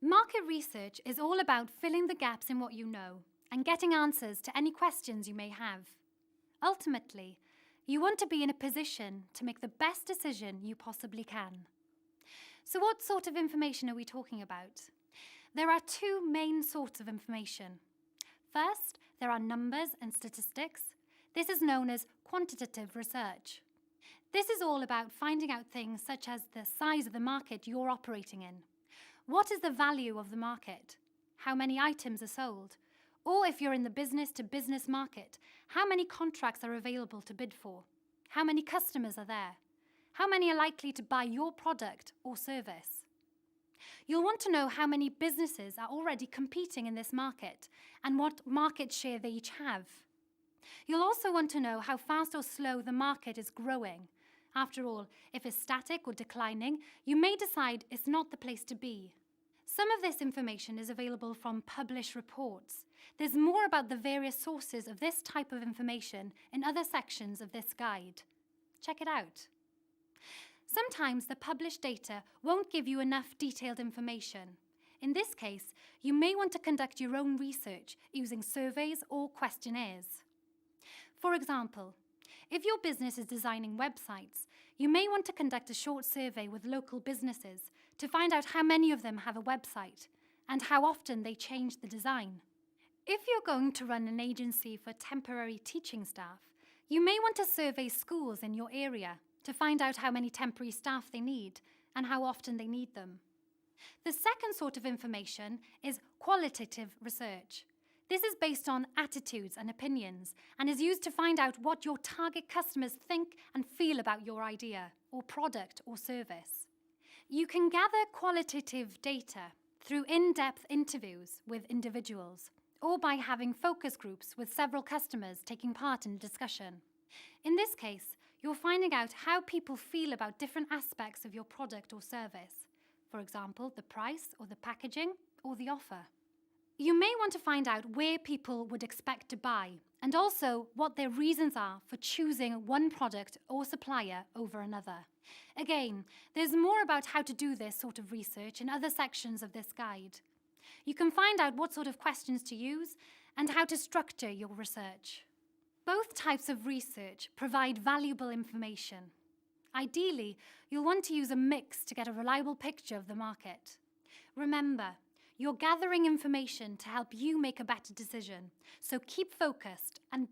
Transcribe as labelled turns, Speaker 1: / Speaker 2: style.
Speaker 1: Market research is all about filling the gaps in what you know and getting answers to any questions you may have. Ultimately, you want to be in a position to make the best decision you possibly can. So what sort of information are we talking about? There are two main sorts of information. First, there are numbers and statistics. This is known as quantitative research. This is all about finding out things such as the size of the market you're operating in. What is the value of the market? How many items are sold? Or if you're in the business-to-business market, how many contracts are available to bid for? How many customers are there? How many are likely to buy your product or service? You'll want to know how many businesses are already competing in this market and what market share they each have. You'll also want to know how fast or slow the market is growing. After all, if it's static or declining, you may decide it's not the place to be. Some of this information is available from published reports. There's more about the various sources of this type of information in other sections of this guide. Check it out. Sometimes the published data won't give you enough detailed information. In this case, you may want to conduct your own research using surveys or questionnaires. For example, if your business is designing websites, you may want to conduct a short survey with local businesses to find out how many of them have a website and how often they change the design. If you're going to run an agency for temporary teaching staff, you may want to survey schools in your area to find out how many temporary staff they need and how often they need them. The second sort of information is qualitative research. This is based on attitudes and opinions and is used to find out what your target customers think and feel about your idea or product or service. You can gather qualitative data through in-depth interviews with individuals or by having focus groups with several customers taking part in a discussion. In this case, you're finding out how people feel about different aspects of your product or service. For example, the price or the packaging or the offer. You may want to find out where people would expect to buy and also what their reasons are for choosing one product or supplier over another. Again, there's more about how to do this sort of research in other sections of this guide. You can find out what sort of questions to use and how to structure your research. Both types of research provide valuable information. Ideally, you'll want to use a mix to get a reliable picture of the market. Remember, you're gathering information to help you make a better decision, so keep focused and